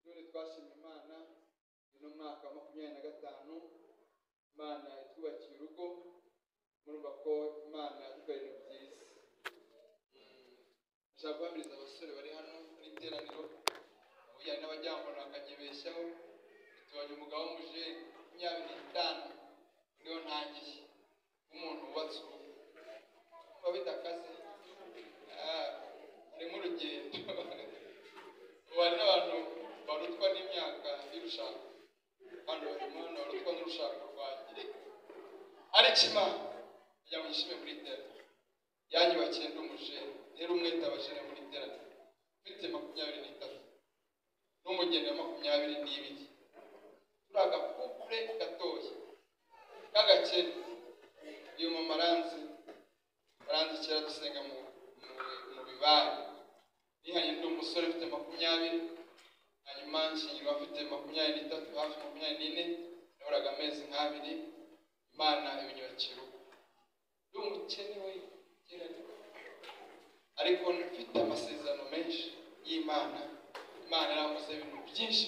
none twashimye Imana ino mwaka wa 2025 Imana itwubakiye urugo murumva ko Imana yadukoreye byiza. Nshaka kwamiriza abasore bari hano muri iteraniro uya n'abajyambona bakanyebeshaho tubonye umugabo w'umuje 25 niyo ntangiye umuntu wubatse urugo ko bidakaze ari mu rugendo wari n'abantu barutwa n'imyaka y'urushako kandi barimo barutwa n'urushako rwanjye ari kima kujya mu gishime muri iteraniro yanyubakiye ndumuje rero umwete abashene muri iteraniro mfite 23 n'umugeni wa 22 turaga couple gatoya kagakene iyo mu maranzi kera dusenga mu bibari nihanye ndi umusore ufite 20 hanyuma nshingirwa afite 23 hafi 24 nahoraga amezi nk'abiri Imana ibinyakiro n'umukene we ariko mfite amasezerano menshi y'Imana yaramuze ibintu byinshi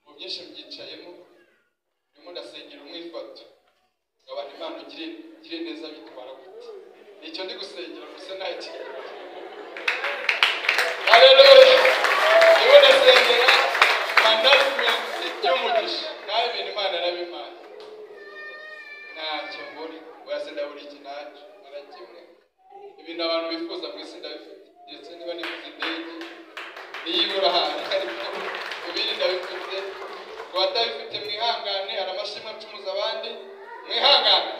mu byinshi byicayemo ndimo ndasengera umwifato abantu Imana ugire neza bitwara gute nicyo ndi gusengera gusa ntacyo haleluya niwe ndasengera management y'umugisha nawe ibintu Imana yarabimana ntacyo mbona urasenda buri kinacu arakimwe ibintu abantu bifuza mu isi ndabifite ndetse niba nifuza indege niyibura hano ibindi ndabifite watabifite mwihangane aramashimwe acumuza abandi mwihangane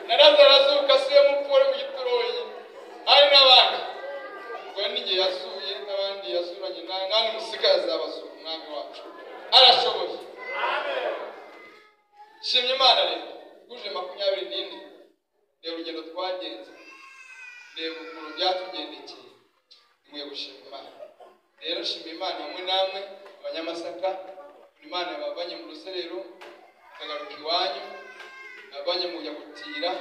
narazarazuka siyo mupfore mu gituroyi hari n'abandi ngo n'igihe yasuye n'abandi yasuranye nani musikaza abasura umwami wacu arashoboye amen shimye Imana rero kuje 24 rero urugendo twagenze rero ukuntu byatugendekeye nimwe gushima Imana rero shimye Imana hamwe namwe abanyamasaka Imana yabavanye mu ruserero akagaruka iwanyu abanye mu yagutira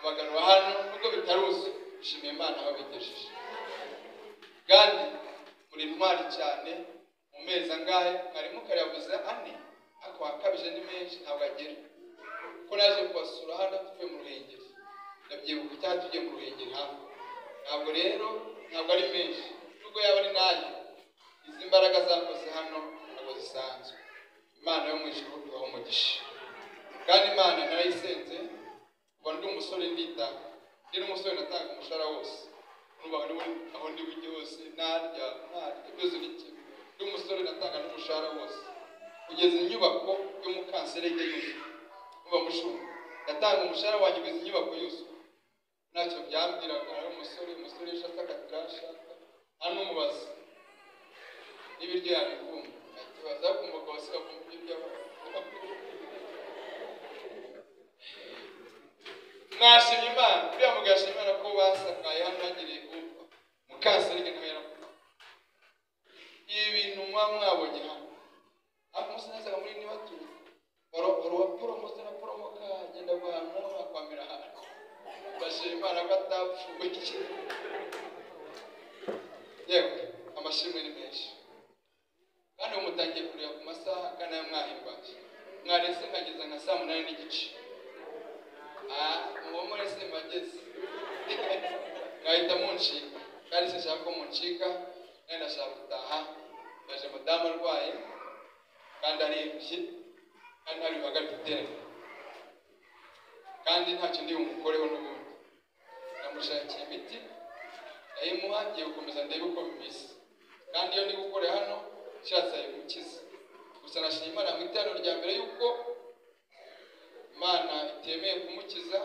abagarura hano nubwo bitaruzi shimye Imana aho bigejeje kandi muri ntwari cyane mu mezi angahe karimo karabuza ane akabije ni menshi ntabwo agera ko naje kubasura hano tuvuye mu ruhengeri ndabyibuka cyane tujye mu ruhengeri hano ntabwo rero ntabwo ari menshi nubwo yaba ari nayo izi mbaraga zakoze hano ntabwo zisanzwe Imana yo mu ijuru ibaho umugisha kandi Imana narayisenze ngo ndi umusore ndita ndi umusore natanga umushara wose nubaga aho ndi bujye hose narya byose bike ndi umusore natanga n'umushara wose kugeza inyubako yo mu kansere y'Yesu uba mushumba natanga umushara wanjye kugeza inyubako yose ntacyo byambwiraga ari umusore yashaka kasha hano umubaza n'ibiryo yabikumva akibaza kumva ko wasika kumva ibyo mwashimye Imana bya mugashimye Imana ko basakaye hano hagiriye kumva mu kansere y'Yesu yaravuga ibintu mwabonye hano amusineza muri ni batu wa promote na promoka genda guhanwa akwamira hano bashira Imana batapfuye yewe amashimwe ni menshi kandi umutangiye kurya ku masaha kana mwahimbaje mwarese nkageza nka 8:30 uwo muri se mageze ngahita munshika kandi sinshaka ko munshika nenda shaka gutaha baje madamu arwaye kandi aribye kandi ari bagafite kandi ntacyo ndi umukoreho n'ubundi namushakiye imiti nayimuhagiye gukomeza ndebe uko bimeze kandi iyo ndi gukora hano nshatse mukiza gusa nashimye Imana mu iterano rya mbere yuko Imana itemeye kumukiza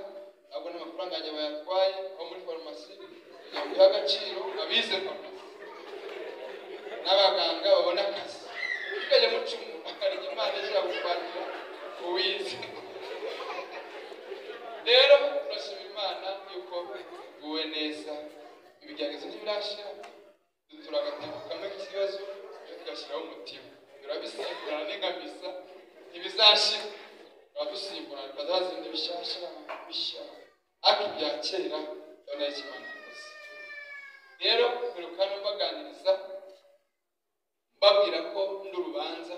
abona amafaranga yanjye bayatwaye aho muri farumasi yamuha agaciro abize farumasi n'abaganga babona akazi kaje mucumu akarije Imana ijya gukwatira uwize rero turashima Imana yuko guwe neza ibigeragezo ntibirashira turagatebuka mu kibazo tugashyiraho umutima turabisimbura n'ingamisa ntibizashira badusimbura bazazindi bishasha bishya akibya kera none Imana yakoze rero birukana baganiriza babwira ko n'urubanza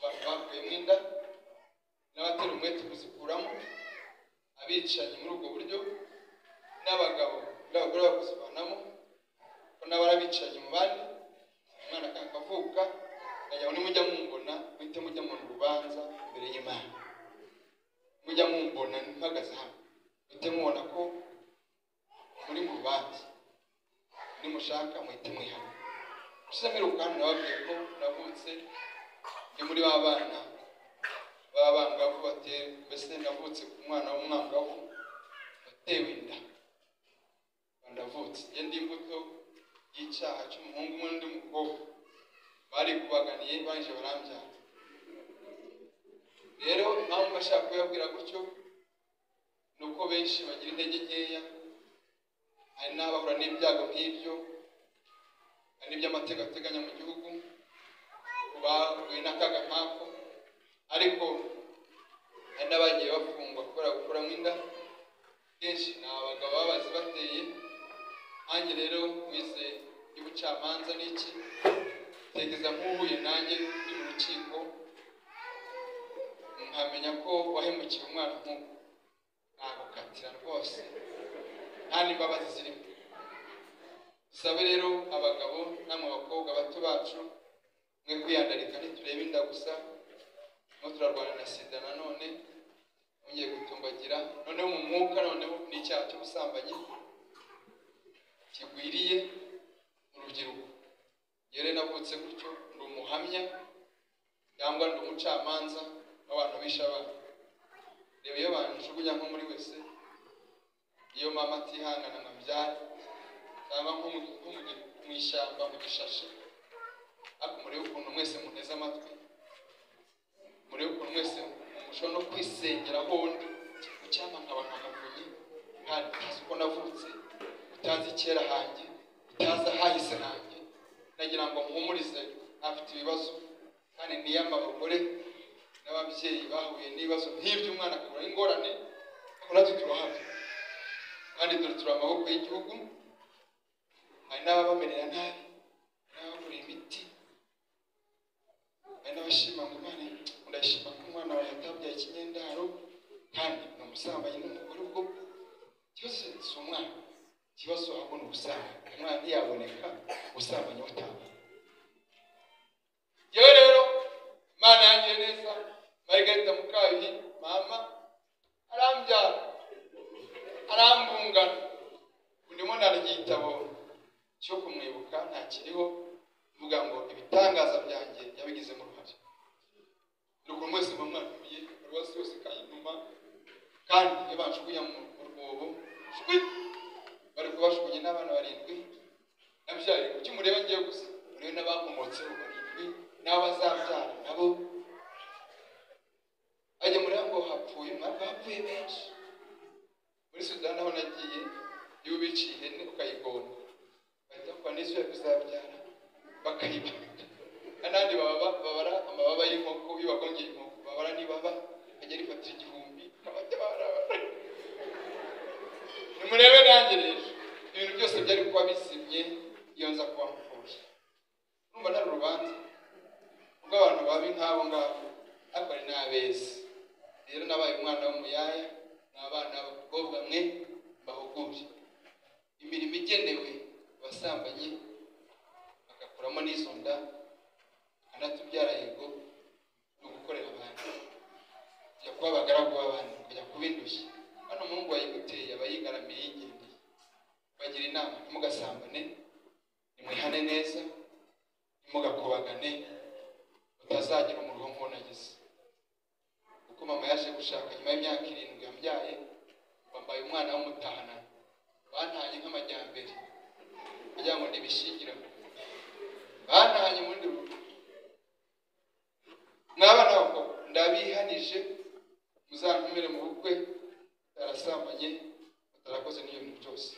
bakuyemo inda n'abatera umwete kuzikuramo, abicanyi muri ubwo buryo, n'abagabo n'abagore bakuzivanamo ko n'abarabicanyi mu bandi, umwana akavuka nkajya nimujya mumbona muhite mujya mu rubanza imbere y'Imana, mujya mumbona mpagaze hano muhite mubona ko muri mu rubanza, nimushaka muhite mwihana. Gusa mperuka nababwiye ko navutse ndi muri babana b'abangavu bateye, mbese navutse ku mwana w'umwangavu watewe inda, ndavutse ndi imbuto y'icyaha cy'umuhungu umwe n'undi mukobwa bari kubaganiye baje barambyara. Rero impamvu bashaka kubabwira gutyo nuko benshi bagira intege nkeya, hari n'abahura n'ibyago nk'ibyo, hari n'iby'amategeko ateganya mu gihugu bahuye n'akaga nkako, ariko hari n'abagiye bafungwa kubera gukuramo inda. Kenshi ni abagabo babazi bateye. Nanjye rero wize ibucamanza n'iki, tegeza nk'uhuye nanjye uri mu rukiko nkamenya ko wahemukiye umwana nk'uko, nagukatira rwose nta n'imbabazi zirimo. Dusabe rero abagabo namwe bakobwa bato bacu mwe kwiyandarika ntiturebe inda gusa, no turarwana na sida nanone mwongeye gutumbagira, noneho mu mwuka noneho n'icyaha cy'ubusambanyi kigwiriye mu rubyiruko. Yere navutse gutyo ndi umuhamya cyangwa ndi umucamanza w'abantu bisha abana. Reba iyo banjugunya nko muri wese, iyo mama atihangana ngo ambyare, cyangwa nko mu ishyamba mu gishashi, ariko murebe ukuntu mwese muneze amatwi, murebe ukuntu mwese mushobora no kwisengera hondi ucyama nk'abantu bakavunye, kandi utazi uko navutse, utazi kera hanjye, utazi ahahise hanjye. Nagira ngo mpumurize afite ibibazo, kandi niyama abagore n'ababyeyi bahuye n'ibibazo nk'ibyo, umwana akabura ingorane, ariko natwe turahabwa, kandi dore turi amaboko y'igihugu. Hari n'ababamerera nabi, n'abagura imiti, hari n'abashima ngo Imana ndashima ko umwana wawe yatabyaye ikinyendaro, kandi ni umusambanyi n'umugore. Ubwo ikibazo si umwana, ikibazo ahubwo ni ubusambanyi. Umwana ntiyaboneka, ubusambanyi butaba. Yewe rero Imana yangiye neza, Margarita Mukabiri mama arambyara arambungana. Ndimo narya igitabo cyo kumwibuka ntakiriho, mvuga ngo ibitangaza byanjye yabigizemo uruhare. Nuko mwese mumwatuye rwose yose kayinuma, kandi yabanjugunya mu rwobo bari kubashugunye n'abana 7 nabyari. Kuki mureba ngiye gusa, murebe n'abakomotseho 7 n'abo bazabyara nabo. Ajya mureba ngo hapfuye bapfuye benshi. Muri Sudani aho nagiye, iyo ubiciye ihene ukayigona bahita kwa n'izo yakuzabyara bakayiba, anandi babara amababa y'inkoko, iyo bagongeye inkoko babara n'ibaba agera ifatira 1000 kabate babara. Nimurebe nanjye rero ibintu byose byari kuba bizimye iyo nza kuba mpfuye. Numva nari urubanza rw'abantu babi nk'abo ngabo, ariko ari n'abeza. Rero nabaye umwana w'umuyaya, n'abana b'abakobwa mwe bahugure imirimo igenewe abasambanyi, bagakuramo n'izo nda, anatubyara yego no gukorera abandi, kujya kuba abagaragu b'abandi, kujya kubindushya. Hano Mungu wayiguteye abayigaramiye y'ingenzi, bagira inama ntimugasambane, nimwihane neza, ntimugakobagane, utazagira umuruho nk'unagize. Kuko mama yaje gushaka nyuma y'imyaka 7 yambyaye, bambaye umwana w'umutahana, bantanye nk'amajyambere kugira ngo ndibishingira, bantanye muri rugo. Mwabana bako ndabihanije, muzantumire mu bukwe tarasambanye, utarakoze n'iyo bintu byose.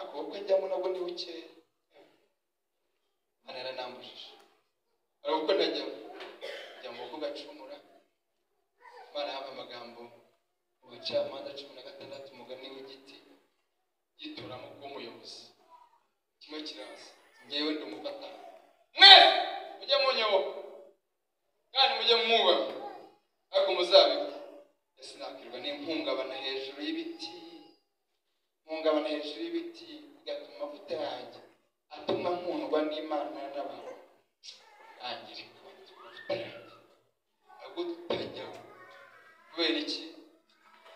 Ako bukwe njyamo nabwo ni buke, anara nambujije. Ariko najya mu bukwe gacumura, Imana yaba amagambo mu Bucamanza 16 umugani w'igiti gituramo k'umuyobozi. Kimwe kiraza, ngewe ndumufata mwese mujye munyoboka kandi mujye mwubaha ariko muzabibu sinakirwa n'impungabana hejuru y'ibiti bigatuma amavuta yanjye atuma nkundwa n'Imana n'abantu angirika amavuta yanjye agutajyaho kubera iki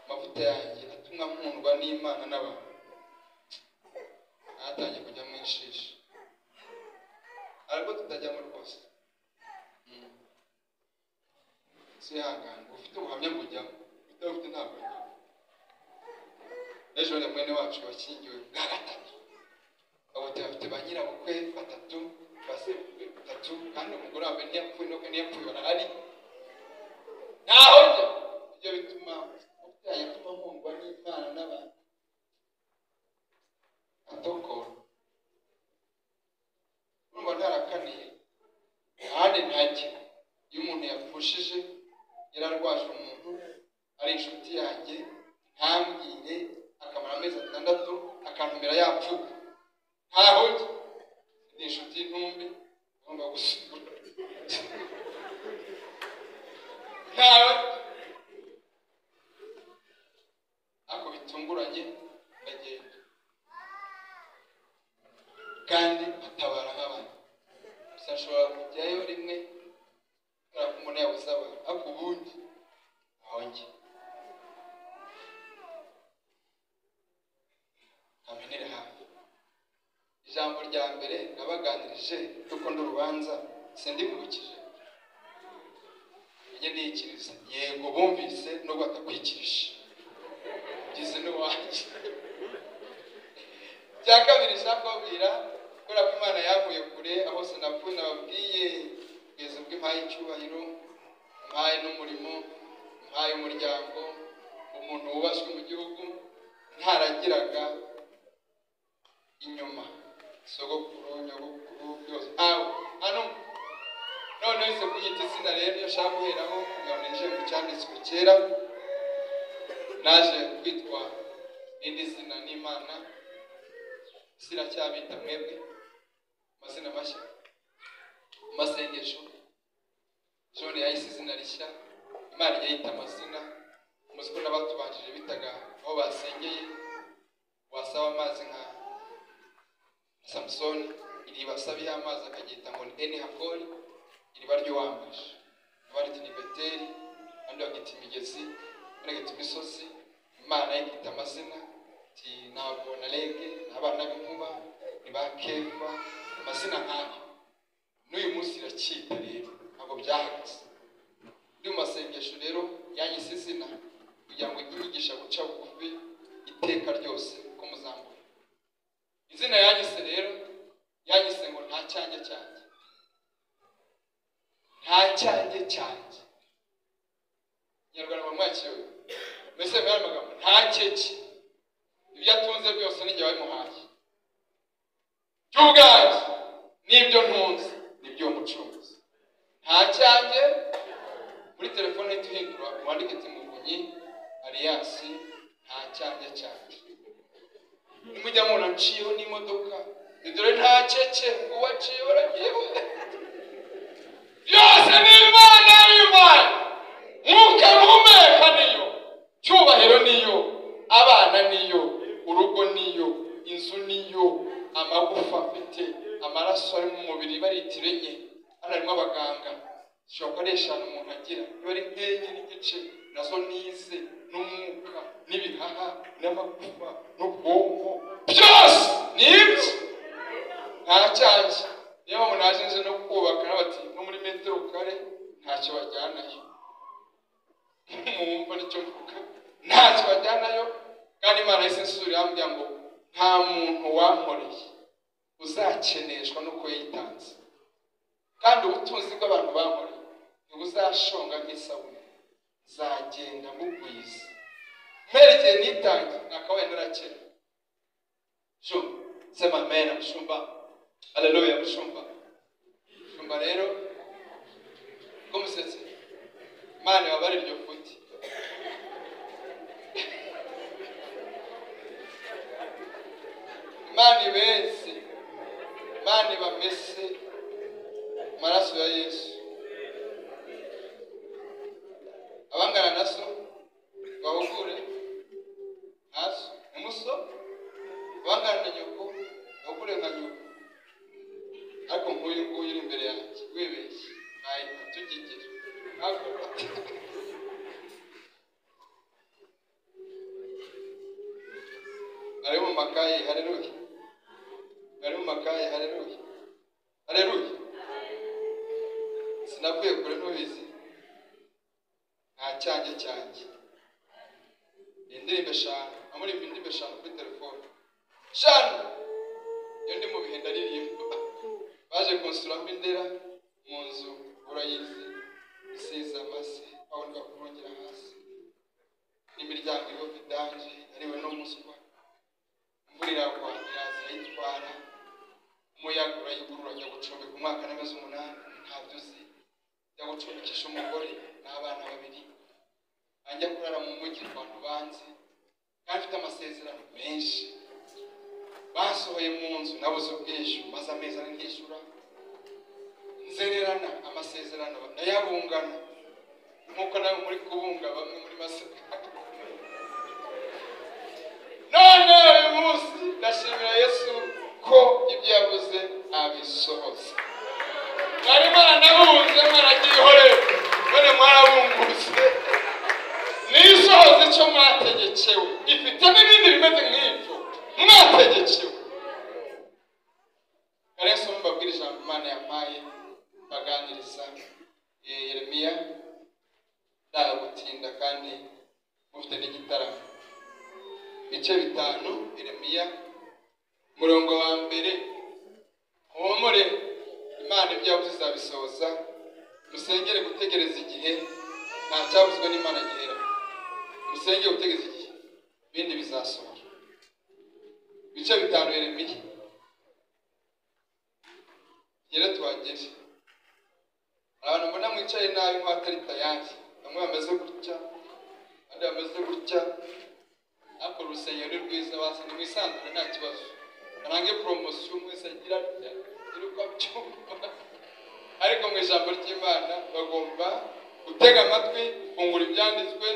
amavuta yanjye atuma nkundwa n'Imana n'abantu atangiye kujya mu ishishi ariko tutajyamo rwose sihangane ufite ubuhamya kujyamo udafite ntabwo njyamo ejo mwene wacu washyingiwe bwa gatatu aboteye bafite ba nyirabukwe batatu basebukwe batatu kandi umugore wawe ntiyapfuye barahari ntaho njya ibyo bituma ubutaye atuma nkundwa n'Imana n'abantu atokora urumva ntarakaniye ahandi ntajya iyo umuntu yapfushije yararwaje umuntu ari inshuti yanjye ntambwire akamara amezi 6 akantumira yapfuye ntaho njya ni inshuti y'intumbi ngomba gusura ntawe ako bitunguranye ndagenda kandi atabara nk'abantu gusa nshobora kujyayo rimwe kubera ko umuntu yabuze abantu ariko ubundi aho njye amenere hafi ijambo rya mbere nabaganirije yuko n'urubanza sindimubukije njye niyikiriza yego bumvise no batakwikirije gize n'uwanjye bya kabiri nshaka kubabwira kubera ko Imana yavuye kure aho sinapfuye nababwiye kugeza ubwo impaye icyubahiro impaye n'umurimo impaye umuryango umuntu wubashywe mu gihugu ntaragiraga inyuma sogokuru nyogokuru byose hano none wese kunyita izina rero iyo nshaka guheraho kugira ngo ninjire mu cyanditswe kera naje kwitwa irindi zina n'Imana siracyabita mwebwe amazina mashya amasengesho John yahise izina rishya Imana yayita amazina umuziko n'abatubanjije bitaga aho basengeye wasaba amazi nka Samson iriba sabiha amazi akagita ngo ni Eni Hakori iriba ryo wambasha abari ni Beteli andi bagita imigezi bagita imisozi Imana yita amazina ti ntabwo narege abana b'inkuba nibakefa amazina nkayo n'uyu munsi irakita rero ntabwo byahagaze ndi mu masengesho rero yanyise izina kugira ngo inyigisha guca bugufi iteka ryose ko muzambura izina yanyise rero yanyise ngo nta cyanjye nyarwanda bamwakiye mbese bari magambo nta keke ibyo atunze byose nijye wabimuhaye cy'ubwanjye n'ibyo ntunze nibyo mucunguzi nta cyanjye muri telefone tuhindura wandike Timuvunyi Alliance nta cyanjye nimujya mubona nciyeho n'imodoka dore nta keke uwaciye waragiyeho byose ni Imana mwuka muhumeka niyo cyubahiro niyo abana niyo urugo niyo inzu niyo amagufa afite amaraso ari mu mubiri baritiranye hano harimo abaganga zishobora ko ari 5 umuntu agira niba ari nk'enye n'igice nazo nize n'umwuka n'ibihaha n'amagufa n'ubwonko byose nibyo nta cyanjye niyo mpamvu naje nje no kubaka n'abati no muri metero kare ntacyo bajyanayo mwumva nicyo mvuga ntacyo bajyanayo kandi Imana yise nsuri yambwiye ngo nta muntu wankoreye uzakeneshwa nuko yitanze kandi ubutunzi bw'abantu bankoreye ntibuzashonga nk'isabune zagenda mugwiza mpereye nitange nakabaye narakene jo sema amen mushumba haleluya mushumba rero ko musetse Imana wabari iryo futi Imana ibese Imana bamese maraso ya Yesu. Abangana naso bahugure naso umuso abangana na nyoko bahugure nka nyoko, ariko nk'uyu nguyu uri imbere yanjye wibeshye ahita tugigera ari mu makaye. Haleluya, ari mu makaye. Haleluya, haleluya. Sinavuye kure ntubizi, nta cyanjye cyanjye. Indirimbo eshanu amuri indirimbo eshanu kuri telefone eshanu iyo ndi mu bihe ndaririmba. Baje kunsuraho indera mu nzu urayizi isize amase aboneka kurongera hasi n'imiryango iriho vidanje ariwe n'umuswa. Imvura iragwa iraza yitwara, umuyaga urayikurura ajya gucumbika umwaka n'amezi 8 ntabyo uzi, ajya gucumbikisha umugore n'abana 2 ajya kurara mu mujyi abantu banze kandi afite amasezerano menshi. Basohoye mu nzu nabuze ubwishyu maze amezi ari ntishyura, nzererana amasezerano ndayabungana nk'uko nawe muri kubunga bamwe muri masaka. None uyu munsi ndashimira Yesu ko ibyo yavuze abisohoza. Mwari mwaranabunze mwaragihoreye none mwarabungutse, nisohoze icyo mwategekewe. Ifite n'ibindi bimeze nk'ibyo mwategekewe. Karenso mbabwira ijambo Imana yampaye baganiriza Yeremiya ndaga gutinda kandi mufite n'igitaramo. Bice 5 Yeremiya murongo wa mbere. Humure Imana ibyo yavuze izabisohoza, musengere gutegereza igihe nta cyabuzwe n'Imana gihera. Musengere gutegereza igihe bindi bizasohora. Bice 5 Yeremiya yera tuhageze. Abantu mbona mwicaye nabi nk'atari tayari, bamwe bameze gutya abandi bameze gutya, ariko urusengero rwiza basa ni mwisanzure nta kibazo. Arange promotion mwese agira iruka byumva, ariko mu ijambo ry'Imana bagomba gutega amatwi, kungura ibyanditswe.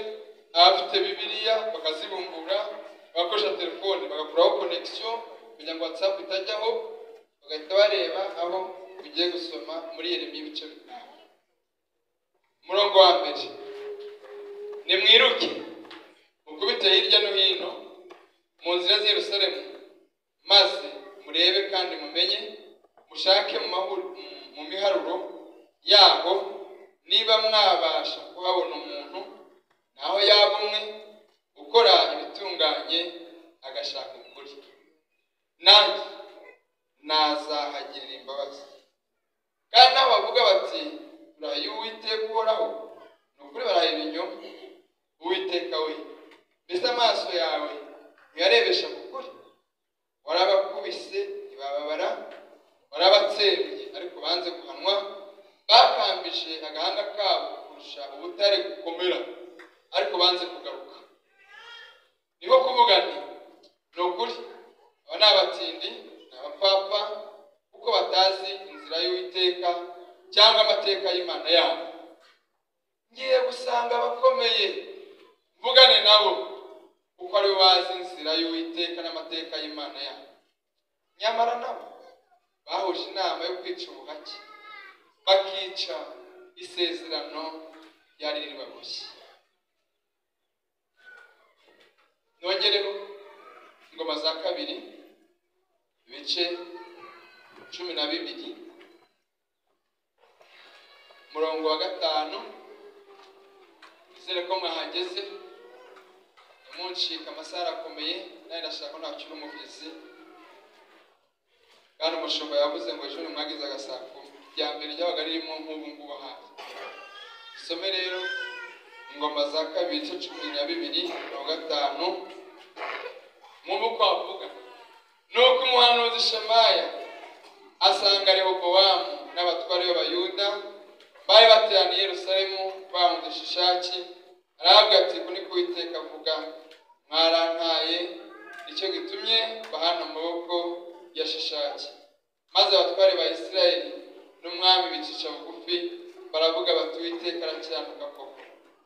Abafite Bibiliya bakazibumbura, bakoresha telefone bagakuraho connection kugira ngo WhatsApp itajyaho, bagahita bareba aho ugiye gusoma muri Yeremiya ibice 5 murongo wa mbere. Nimwiruke mukubite hirya no hino mu nzira z'i Yerusalemu, maze murebe kandi mumenye, mushake mu miharuro yaho niba mwabasha kuhabona umuntu naho yaba umwe ukora ibitunganye agashaka ukuri, nanjye nazahagirira imbabazi. Kandi nabo bavuga bati turahiye Uwiteka uhoraho, ni ukuri barahiye ibinyoma. Uwiteka we, mbese amaso yawe ntiyarebesha kukuri? Warabakubise ntibababara, warabatsembye ariko banze guhanwa, bakambije agahanga kabo kurusha ubutare gukomera ariko banze kugaruka. Niho kuvuga nti ni ukuri aba ni abatindi n'abapfapfa, kuko batazi inzira y'Uwiteka cyangwa amateka y'Imana yabo. Ngiye gusanga abakomeye mvugane nabo, kuko ari bazi inzira y'Uwiteka n'amateka y'Imana yabo. Nyamara nabo bahuje inama yo kwica ubuhake, bakica isezerano ryari ribaboshye. Nongereho Ingoma za 2 ibice 12 murongo wa 5. Izere ko mwahageze, muncika amasara akomeye, naye ndashaka nacyo n'umuvizi. Kandi umushumba yavuze ngo ejo mwagize agasako rya mbere ryabaga ririmo nk'ubu ngubu hafi. Some rero Ingoma za 2 ibice 12 murongo wa 5. Mubu kwavuga nuko umuhanuzi Shemaya asanga Rehobowamu n'abatware b'Abayuda bari bateraniye Yerusalemu bahunze Shishaki. Aravuga ati ko niko Uwiteka avuga, mwarantaye icyo gitumye bahana amaboko ya Shishaki. Maze abatware ba Isirayeli n'umwami bicisha bugufi baravuga bati Uwiteka arakiranuka koko.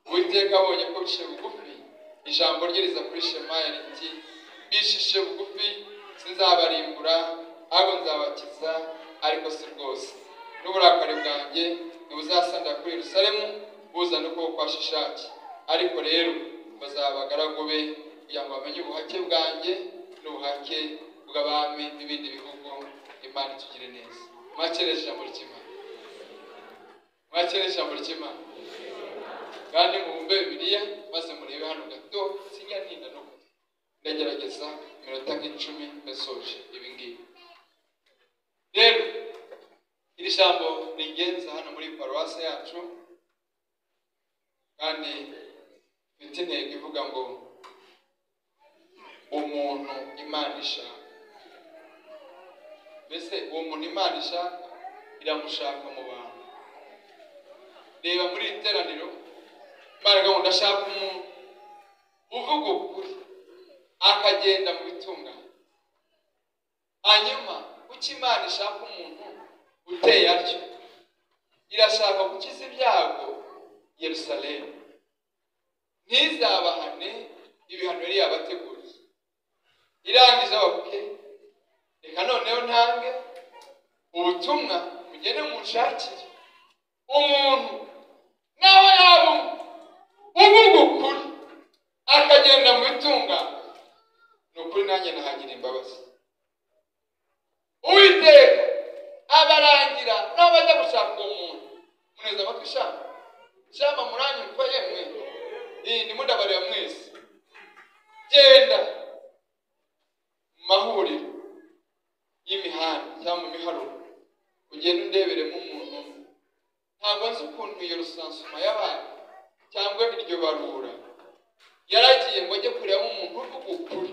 Uwiteka abonye ko bishe bugufi, ijambo rye riza kuri Shemaya riti bishishe bugufi sinzabarimbura ahubwo nzabakiza, ariko si rwose n'uburakari bwanjye ntibuzasandira kuri Yerusalemu buzana ukuboko kwa Shishaki, ariko rero bazaba abagaragu be kugira ngo bamenye ubuhake bwanjye n'ubuhake bw'abami n'ibindi bihugu. Imana itugire neza. Mwakereje ijambo ry'Imana, mwakereje ijambo ry'Imana kandi mubumbe Bibiliya maze murebe hano gato, sinjya ntinda no ndagerageza iminota nk'icumi mbesoje ibi ngibi. Rero iri jambo ni ingenzi hano muri paruwasi yacu, kandi mfite intego ivuga ngo umuntu Imana ishaka. Mbese uwo muntu Imana ishaka iramushaka mu bantu. Reba muri iri teraniro Imana ngo ndashaka umuntu uvuga ukuri akagenda mu bitunganye. Hanyuma kuki Imana ishaka umuntu uteye atyo? Irashaka gukiza ibyago Yerusalemu, ntizabahane ibihano yari yabateguriye. Irangije abavuge reka noneho ntange ubutumwa mugende munshakire umuntu nawe yaba uvuga ukuri akagenda mu bitunganye. Ni ukuri nanjye nahagira imbabazi. Uwiteka abarangira n'abajya gushaka uwo muntu. Muneza amatwi shama muranyumva yemwe? Ndimo ndabareba mwese. Genda mu mahuriro y'imihanda cyangwa mu miharuro ugenda undeberemo umuntu. Ntabwo nzi ukuntu iyo rusansuma yabaye cyangwa iryo barura yaragiye ngo ajye kureba umuntu uvuga ukuri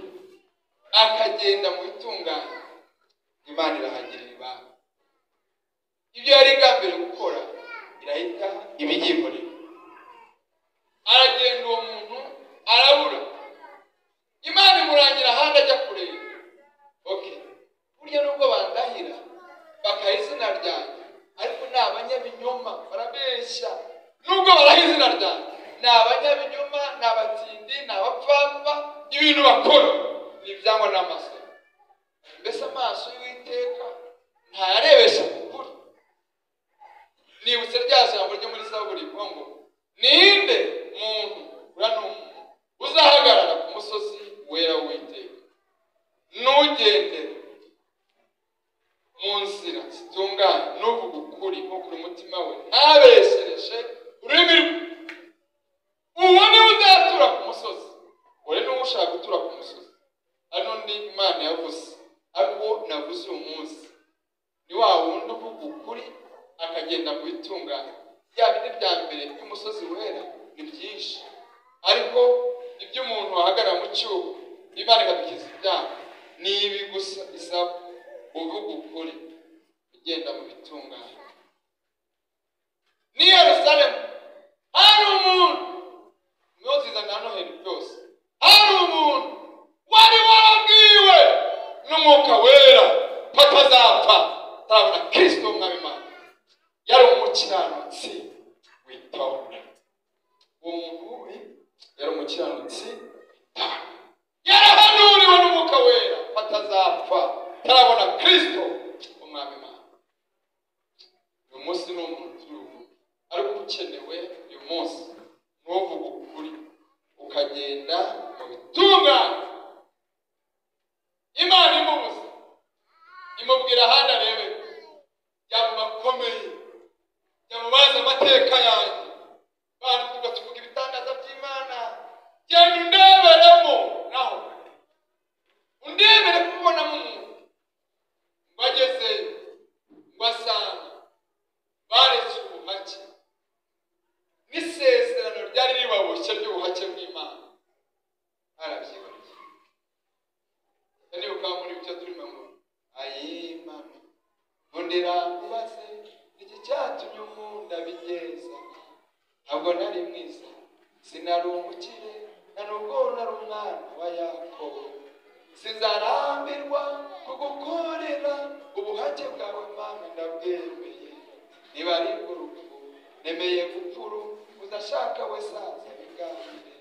akagenda mu bitunganye. Imana irahagirira ibanga. Ibyo yari igambiriye gukora irahita ibiyikorera. Aragenda uwo muntu arabura. Imana imurangira ahandi ajya kureba. Okay, burya nubwo bandahira bakaha izina ryanjye, ariko ni abanyabinyoma, barabeshya. Nubwo baraha izina ryanjye, ni abanyabinyoma, ni abatindi, ni abapfapfa. Ibintu bakora ni ibyangwa n'amaso. Mbese amaso y'Uwiteka ntayarebesha ukuri. Nibutse rya jambo ryo muri Zaburi rivuga ngo ninde muntu uzahagarara ku musozi wera w'Uwiteka, nugende mu nzira zitunganye, n'uvuga ukuri nko kuri mutima we, ntabeshereshe ururimi rwe. Uwo niwe uzatura ku musozi. Uri niwe ushaka gutura ku musozi. Hano ndi Imana yavuze, ariko navuze uyu munsi ni wa wundi uvuga ukuri akagenda mu bitunganye. Bya bindi bya mbere by'umusozi wera ni byinshi, ariko ibyo umuntu ahagarara mu cyuho Imana ikadukiza ibyaha ni ibi gusa isaba: uvuga ukuri ugenda mu bitunganye. Ni Yerusalemu hari umuntu nyoziza na Noheli byose, hari umuntu wari warabwiwe n'umwuka wera patazapfa atabona Kristo umwami Imana. Yari umukiranutsi witonda. Uwo muntu yari umukiranutsi witonda, yarahanuriwe n'umwuka wera patazapfa atarabona Kristo umwami Imana. Uyu munsi ni umuntu uruhu, ariko ukenewe uyu munsi n'uvuga ukuri ukagenda mu bitunganye. Imana imubuza imubwira ahandi arebe, yamubakomeye, yamubaza amateka yanjye. Bandi tuvuga ibitangaza by'Imana. Genda undeberemo naho undebere kubonamo umuntu ngo agezeyo ngo asanga baretse ubuhake n'isezerano ryari ribaboshye ry'ubuhake bw'Imana. Arabyibagiwe. Nibuka muri byo turimo ngo ayimana ndira ubaze iki cyatumye unkunda bigeza. Ntabwo nari mwiza, sinari umukire, nubwo nari umwana wa Yakobo. Sinzarambirwa kugukorera ubuhake bwawe Mana, ndabwemeye. niba ari urupfu nemeye gupfuru uzashaka we saza bigambire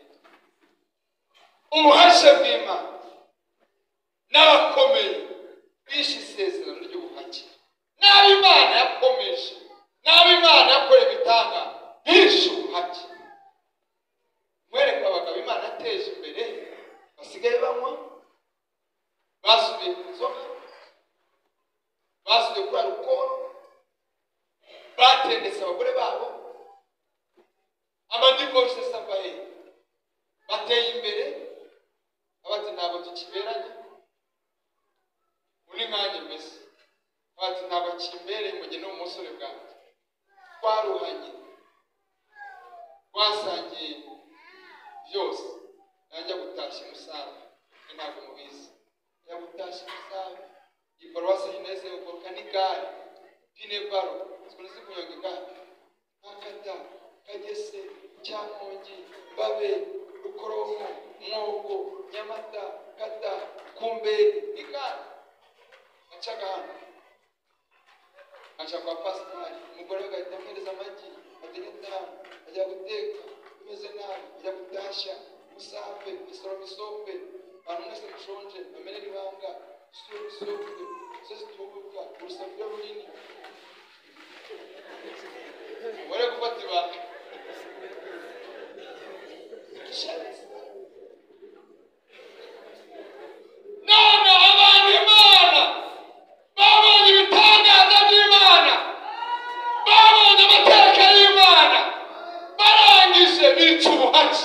ubuhashe bw'Imana n'abakomeye bishe isezerano ry'ubuhake n'ab'Imana yakomeje n'ab'Imana yakoreye ibitanga bishe ubuhake mwereka abagabo Imana ateje imbere basigaye banywa basubiye ku nzoga basubiye kuri alukoro batendetse abagore babo amadivorce sabaye bateye imbere abati ntabwo tukiberanye uni nkanye mbese abati ntabwo kimbereye mugene w'umusore bwanjye twaruhanye twasangiye byose najya gutashya Musave ntabwo mubizi ya gutashya Musave iparuwasi ineze ukoka n'igare pine baro zikunze kunyonga igare akata Kagese Cyamongi Babe Rukoromo Mwogo Nyamata Kata Kumbe igare acaga hano aca kwa pasitari umugore agahita amwereza amagi ategeta ajya guteka umeze nabi ajya gutashya Musave isoroma isombe abantu mwese mushonje bamenera ibanga isura isombe zose tubuka urusabiro runini wari gufata ibanga none abantu Imana babonye ibitangaza by'Imana babonye amateka y'Imana barangije bica ubuhake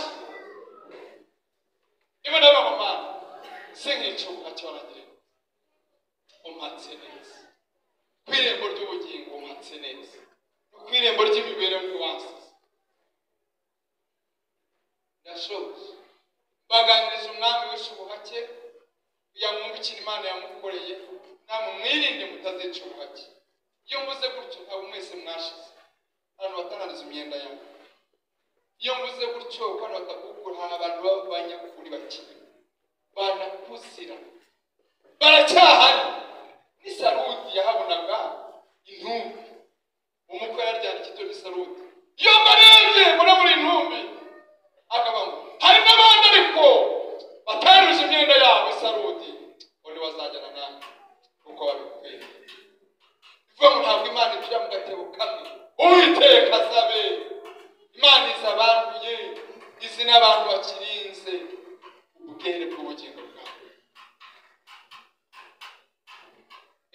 niba n'abamama sinkica ubuhake barangire umpatse neza kw'irembo ry'ubugingo umpatse neza kw'irembo ry'imibereho ntiwansize ndashoboye baganiriza umwami wishe ubuhake yamwumva ikintu Imana yamukoreye namwe mwirinde mutazica ubuhake iyo mvuze gutyo ntabwo mwese mwashize abantu batananiza imyenda yawe iyo mvuze gutyo kandi batakukura hari abantu b'abanyakuri bakiri banakuzira baracyahari ni Sarudi yahabonaga intumbi umukwe yaryana ikito ni Sarudi iyo mbarebye muri intumbi akaba hari n'abandi ariko bataruje imyenda yabo Sarudi undi wazajyana nawe kuko babikwiye ivuga ngo ntabwo Imana itura mu gatebo kamwe Uwiteka asabe Imana izabanduye izi n'abantu bakirinze ubwere bw'ubugingo bwawe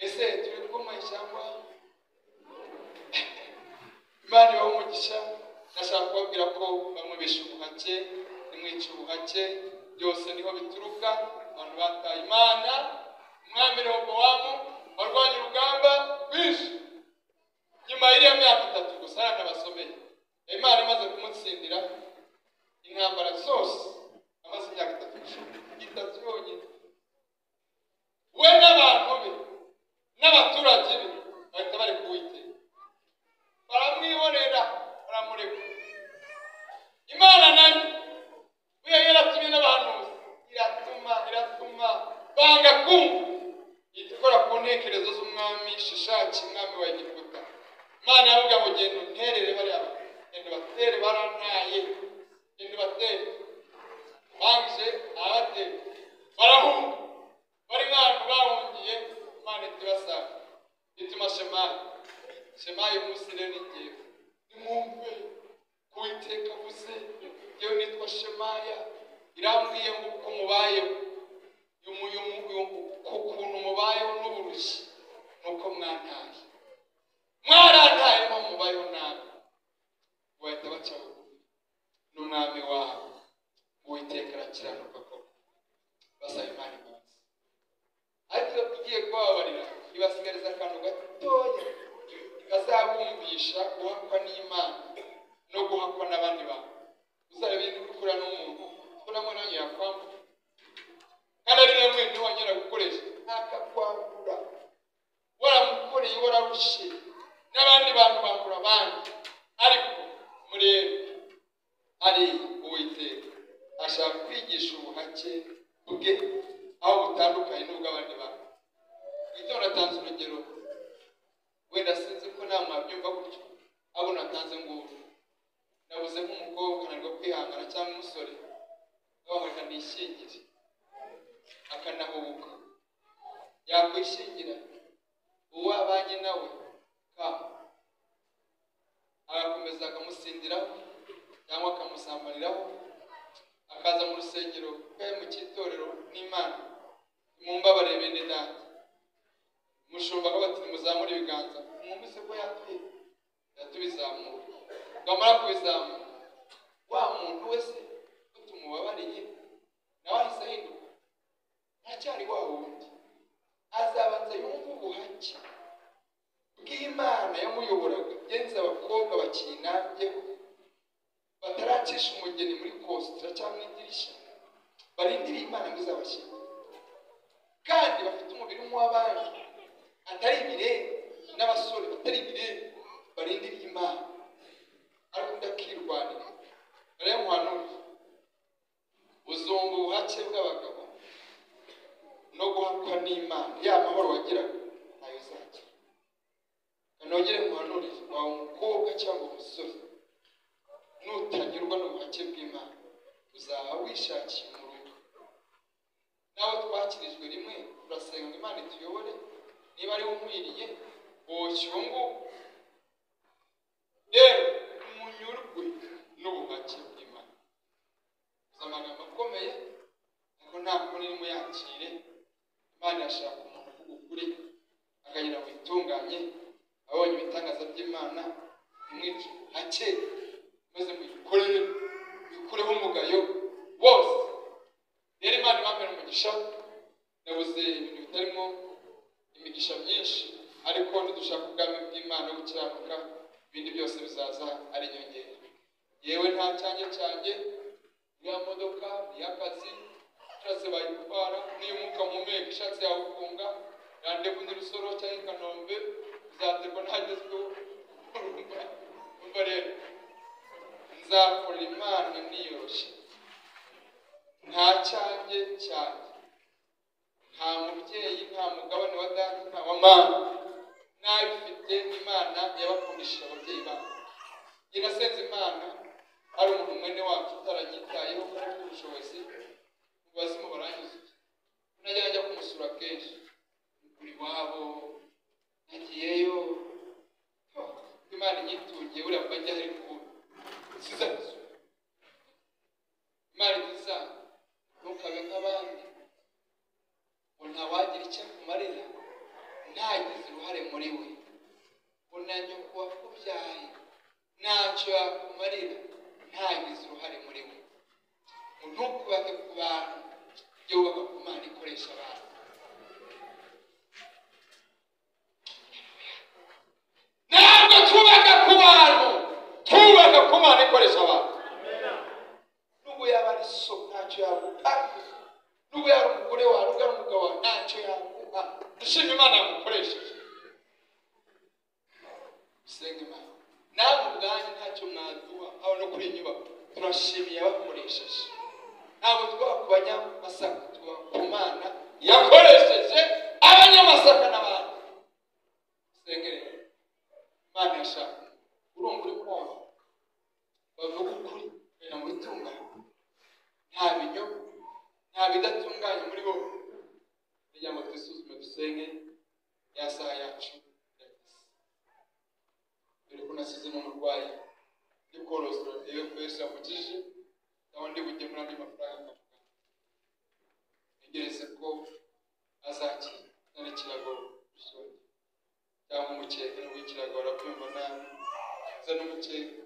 ese turi kumwe cyangwa Imana yo umugisha nashaka kubabwira ko bamwe bishe ubuhake nimwica ubuhake byose niho bituruka abantu bataye Imana umwami Rehobowamu warwanya urugamba rwinshi nyuma y'iriya myaka 3 gusa yanabasomeye Imana imaze kumutsindira intambara zose amaze imyaka 3 yonyine we n'abantu be n'abaturage be bahita bari kuwiteka baramwibonera baramureka Imana nayo uya yaratumye n'abahanuzi iratuma banga kumva itikora ku ntekerezo z'umwami Shishaki umwami wa Egiputa Imana yavuga ngo genda unterere bariya genda batere barantaye genda batere bangije abatere barahunga bari nk'ahantu bahungiye Imana itibasanga ituma Shemayi umusire n'igihe nimwumve kuwiteka avuze yewe nitwa Shemaya irambwiye ngo uko mubayeho ukuntu mubayeho n'uburushyi nuko mwantaye mwarantaye mubayeho nabi bahita baca n'umwami wabo Uwiteka arakiranuka koko basaba Imana imbabazi ariko tugiye kubabarira ibasigariza akantu gatoya kazabumvisha guhakwa n'Imana no guhakwa n'abandi bantu uzarebe ibintu ukora n'umuntu ubonamo nawe yakwambura kandi ari namwe ntiwongera gukoresha akakwambura waramukoreye wararushe n'abandi bantu bakora abandi ariko murebe ari Uwiteka ashaka kwigisha ubuhake bwe aho butandukanye n'ubw'abandi bantu icyo natanze urugero wenda sinzi ko nta mwabyumva gutyo abo natanze ngo nabuze nk'umukobwa ntabwo kwihangana cyangwa umusore wabona nishyingire akanahubuka yakwishingira uwo abanye nawe agakomeza akamusindiraho cyangwa akamusambaniraho akaza mu rusengero mu cy'itorero n'Imana mumbabarire bene data mushumba ko bati muzamura ibiganza mwumvise ko yatubizamura ngamara kubizamura wa muntu wese utumubabariye nawe ahise ahinduka ntacyari wa wundi azabanza yumva ubuhake bw'Imana yamuyoboraga yenze abakobwa bakinambye bataracisha umugeni muri kositara cyangwa idirishya barindiriye Imana ngo izabashyire kandi bafite umubiri nk'uw'abandi atari ibirenge n'abasore batari ibirenge barindiriye Imana ariko ndakirwanira bariya muhanura uzumva ubuhake bw'abagabo no guhakwa n'Imana ya mahoro wagiraga ntayo uzagira kanogere muhanurize wawe umukobwa cyangwa umusore nutanyurwa n'ubuhake bw'Imana uzaba wishakiye umuruho nawe twakirijwe rimwe turasenga ngo Imana ituyobore niba ari umwiriye bocyungu rero umunyurwe n'ubuhake bw'Imana amagambo akomeye ariko nta kuri muyakire Imana yashaka umuntu ukuri akagira ngo itunganye abonye ibitangaza by'Imana imwica hake maze bikureho umugayo wose rero Imana ibambere umugisha nabuze ibintu bitarimo imigisha myinshi ariko nidushaka ubwami bw'Imana gukiranuka ibindi byose bizaza ari inyongera yewe nta cyanjye ya modoka y'akazi cyose bayitwara n'iy'umwuka muhumeka ishatse yagufunga yande kundi rusoro cyangwa Kanombe bizaterwa ntagezweho umva rero nzakora Imana niyoroshye nta cyanjye cyane nta mubyeyi nta mugabane wa data nta wa mama nabifite Imana yabakundishije ababyeyi babo inasenze Imana ari umuntu mwene wacu utaranyitayeho kandi ubushobozi bazimu barangiza najya kumusura kenshi kuri wabo nagiyeyo Imana inyitungiye uri abajya hari ku sizazo Imana nziza ntukabe nk'abandi ntawagira icyo akumarira ntagize uruhare muri we unanyo kuwakubyaye ntacyo yakumarira ntagize uruhare muri we ntukubake ku bantu ibyo wubaka ku Mana ikoresha abantu ntabwo twubaka ku bantu twubaka ku Mana ikoresha abantu nubwo yaba ari so ntacyo yaguha nubwo yari umugore wawe nubwo ari umugabo wawe ntacyo yaguha dushima Imana yamukoresheje usenga Imana nawe ubwanyu ntacyo mwaduha aho no kuri inyubako turashimiye abakoresheje ntabwo twaba ku banyamasaka twaba ku Mana yakoresheje abanyamasaka n'abandi sengere Imana yashaka urumva uri muri abo bavuga ukuri bena muri tunganye nta binyoma nta bidatunganye muri bo kugira ngo twisuzume dusenge ya saha yacu dore ko nasize n'umurwayi ndi korosora yewe kwese amukije naho ndi bujye muri andi mafaranga ntegereze ko azakira none kirago cyangwa umukeke w'ikirago arabyumva nabi zana umukeke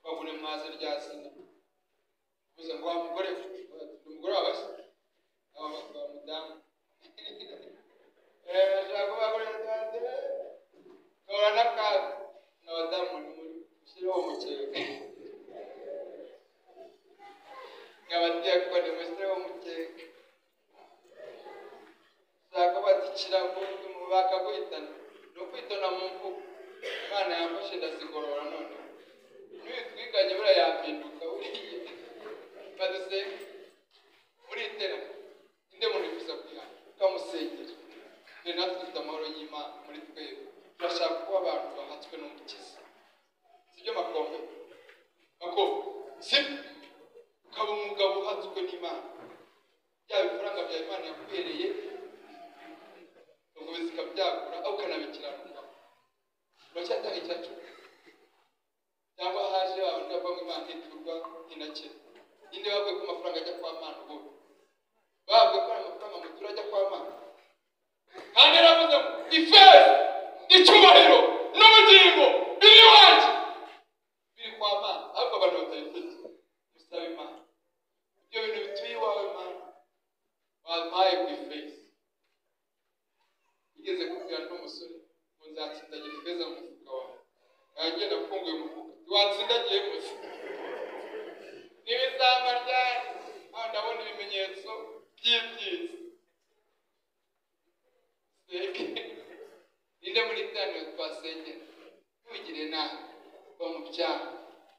babure mwaze rya zina uvuze ngo wa mugore umugore wabase aba mudamu ashaka bagore ndande kora nakaga n'abadamu muri shiraho umukeke ngabatiye ko ni mestre umukeke saka batikira ngo mubaka guhitana no kwitona mu mvugo Imana yafashe ndazigorora none twiganye bura yapinduka uriye baduse muri itera inde muntu biza kwihana ukamusengera natwe tutamaro y'Imana muri twebwe turashaka kuba abantu bahatswe n'umukiza. Sibyo makombe? Makombe. Si ukaba umugabo uhatswe n'Imana. Bya bifaranga bya Imana yakuhereye ubwo zikabyagura aho ukanabikiranuka. Uracyatanga icyacu. Cyangwa haje abantu bava Imana iturwa inake. Inde babwe ku mafaranga ajya kwa Mana ubu. Babwe ko amafaranga mutura ajya kwa Mana. Kandi ravuze ngo ifeza icyubahiro n'ubugingo biri wanje biri kwa Mana. Ahubwo abantu batayifite. Musabe Imana. Ibyo bintu bituye iwawe Mana. Wampaye ku ifeza. Igeze kubwira n'umusore ngo nzatsindagira ifeza mu mufuka wawe. Agenda afunguye umufuka. Watsindagiye gusa. N'ibizama ryari aho ndabona ibimenyetso by'ibyiza. Ninde muri tano twasengera ntugire nabi bamubyaha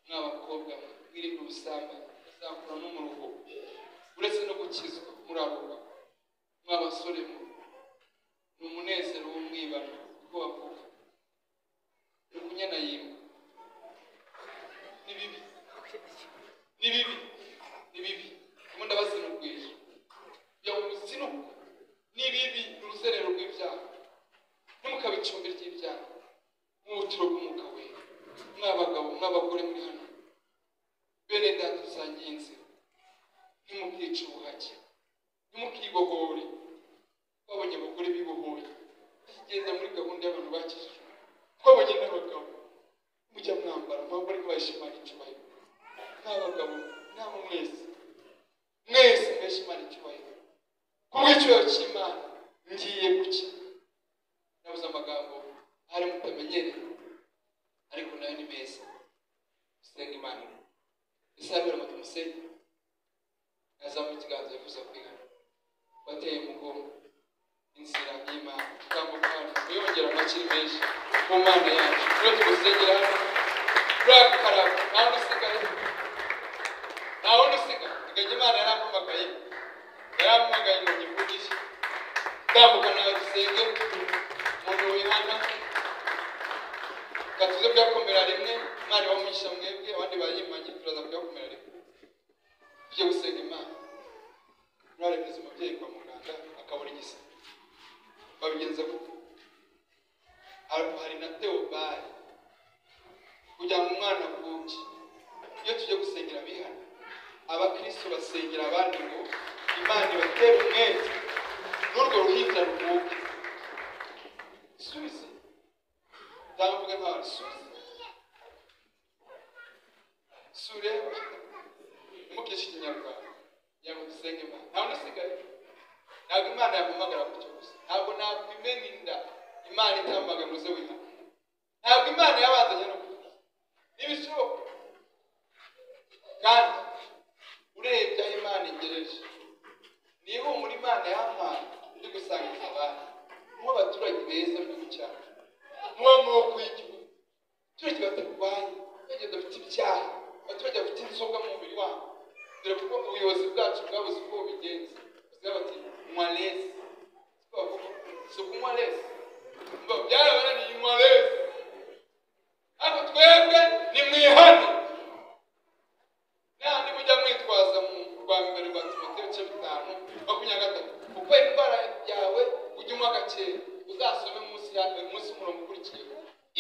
n'abakobwa mwirinde ubusambanyi uzakura n'umuruho uretse no gukizwa muraruka mw'abasore mu n'umunezero w'umwibano ubwo bavuga n'ukunyana yimwe ni bibi ubundi abazinugwije bya umuzinuko ni bibi n'uruserero rw'ibyaha ntimukabicumbi ry'ibyaha mw'ubuturo bw'umwuka wera mw'abagabo mw'abagore muri hano bene data usangiye inzira ntimubwice ubuhake ntimukibohore twabonye abagore bibohoye tugenda muri gahunda y'abantu bakijijwe twabonye n'abagabo mujya mwambara mwambara nk'abashimana icyubahiro n'abagabo nabo mwese mweshimana icyubahiro kubw'icyubahiro cy'Imana ngiye gucya nabuze amagambo hari mutamenyereye ariko nayo ni meza usenga Imana isabira mu musenge azamu ikiganza yifuza kwigana bateye umugongo inzira y'Imana tukambuka uyongera amakiri menshi ku Mana yacu iyo tugusengera urakaraga nawe usigaye igajya Imana yarampamagaye ngo nyivugishe tambuka nawe dusenge umuntu wihana gatuze byakomera rimwe mwari wamuhisha mwebwe abandi bayimanye turaza byakomera rimwe tujye gusenga Imana mwaremeza umubyeyi kwa muganga akabura igisa babigenza gute hari na Theobald kugira ngo umwana avuke iyo tujye gusengera bihana abakristo basengera abandi ngo Imana ibatere umwete n'urwo ruhinja ruvuke subize ndavuga nta sureba mukesha ikinyarwanda yango dusenge Imana ntabwo nasigaye ntabwo Imana yampamagara gutyo gusa ntabwo nakwimena inda Imana itampamagara muze wihana ntabwo Imana yabanzanye no kuvuga n'ibishoboka kandi urebye aho Imana ingereje niba muri Imana yampaye ndi gusangiza abantu nk'abaturage beza mu gihugu cyacu nk'amoko y'igihugu abaturage batarwaye abaturage bafite ibyaha abaturage bafite inzoga mu mubiri wabo dore kuko ubuyobozi bwacu bwabuze uko bubigenza bavuga bati nywa lesi si ukunywa lesi byarabananiye nywa lesi ariko twebwe ni mwihane nandi mujya mwitwaza mu rwa mbere rwa Timoteyo 5:23 kuko indwara yawe ujye unywa gakera uzasome munsi umurongo ukurikiyeho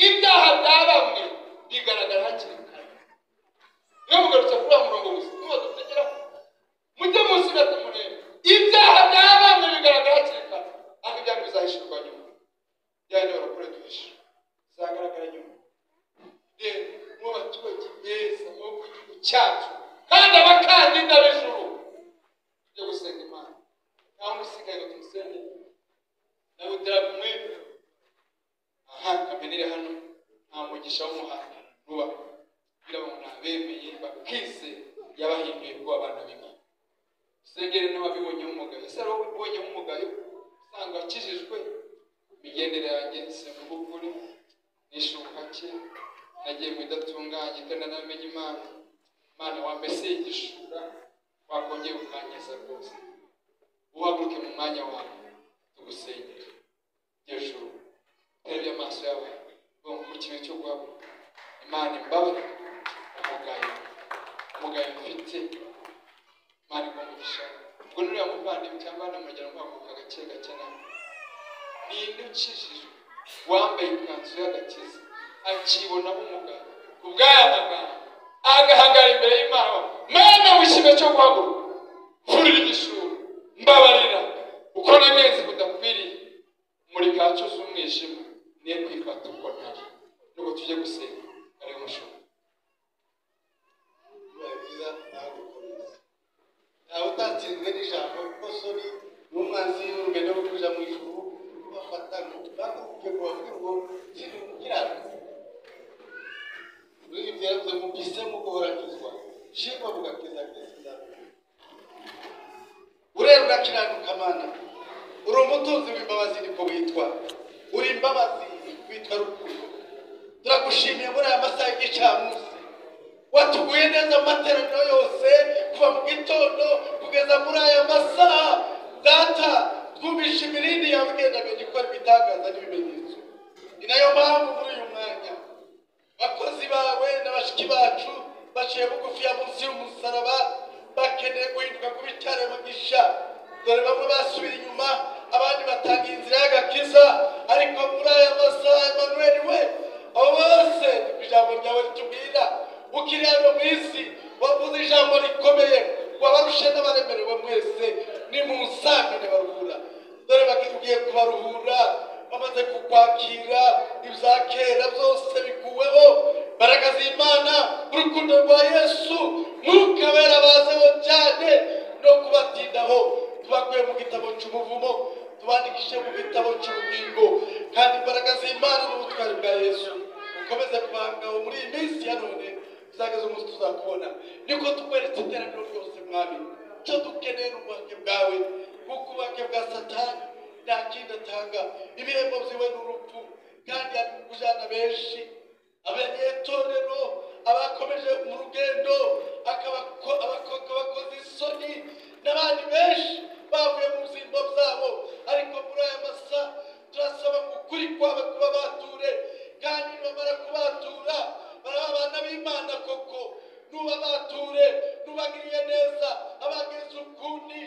ibyaha bya bamwe bigaragara hakiri kare niyo mugarutse kuri uwo murongo gusa niba dutegeraho mujye munsi gatumurebe ibyaha bya bamwe bigaragara hakiri kare ariko ibyaha bizahishurwa nyuma byane barakora duhisha zagaragara nyuma rero mu baturage beza mu gihugu cyacu kandi abakandida b'ijuru yo gusenga Imana nawe musigaye ngo tumusenge nawe utarabumwe kamenere hano nta mugisha w'umuhanda ruba kugira ngo nabemeye bakize yabahinduye kuba abana b'Imana usengere n'ababibonyeho umugayo ese ari wowe ubonyeho umugayo usanga wakijijwe imigendere yanjye se mu bukuri nishuka cye nagiye mu idatunganye kandi namenye Imana wambese igishura wakongeye ukanyeza rwose uhaguruke mu mwanya wawe tugusengere hejuru terebye amaso yawe Mana imbabare umugayo mfite Mana igumugisha ubwo nuriya muvandimwe cyangwa namugera kwavuga gake gake nawe ninde ukijijwe wambaye ikanzu y'agakiza akibonamo umugayo kubw'aya magambo agahagara imbere y'Imana Mana wishime cyo guhaguruka furira igishuru mbabarira uko nagenze kudakwiriye muri kacu z'umwijima niye kwifata uko ntari nuko tujye gusenga ari umushoro babiza nagukomeza nawe utatsinzwe n'ijambo kuko sori n'umwanzi y'urugendo rwo kuja mu ijuru bafata bakubwiye ngo kirangwa muri ibyo yaravuze mu bisemo guhoranizwa shikwa bugakiza Kristo urera urakiranuka Mana uri umutunzi w'imbabazi niko witwa uri imbabazi witwa rukundo turagushimiye muri aya masaha y'igicamunsi watuguye neza amateraniro yose kuva mu gitondo kugeza muri aya masaha data twumvishe imirindi yawe igendaga gikora ibitangaza n'ibimenyetso ni nayo mpamvu muri uyu mwanya bakozi bawe n'abashiki bacu baciye bugufi ya munsi y'umusaraba bakeneye guhinduka ku bitare mugisha dore bamwe basubira inyuma abandi batanga inzira y'agakiza ariko muri aya masaha Emmanuel we abo bose ijambo ryawe ritubwira ukiri hano mu isi wavuze ijambo rikomeye wabarushe n'abaremerewe mwese nimunsangane baruhura dore bagiye kubaruhura bamaze kukwakira ibya kera byose bikuweho mbaraga z'Imana urukundo rwa Yesu mukabera bazeho cyane no kubatindaho tubakuye mu gitabo cy'umuvumo tubandikishe mu gitabo cy'ubugingo kandi imbaraga z'Imana n'ubutwari bwa Yesu ukomeze kubangaho muri iyi minsi ya none uzageze umunsi tuzakubona niko tukweretse iteraniro ryose mwami cyo dukeneye n'ubwenge bwawe kuko ubwenge bwa Satani nta kindi atanga ibihembo byiwe n'urupfu kandi ari kujana benshi abanyetorero abakomeje mu rugendo abakoze isoni n'abandi benshi bavuye mu buzima bwabo ariko muri aya masaha turasaba ukuri kwawe kuba bature kandi bamara kubatura baraba abana b'Imana koko nuba bature nubagiriye neza abageze ukundi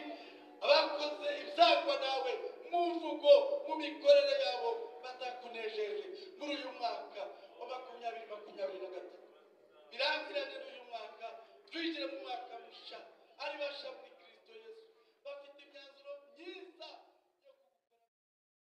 abakoze ibyangwa nawe mu mvugo mu mikorere yabo batakunejeje muri uyu mwaka wa 2023 birangirane n'uyu mwaka twinjire mu mwaka mushya ari basha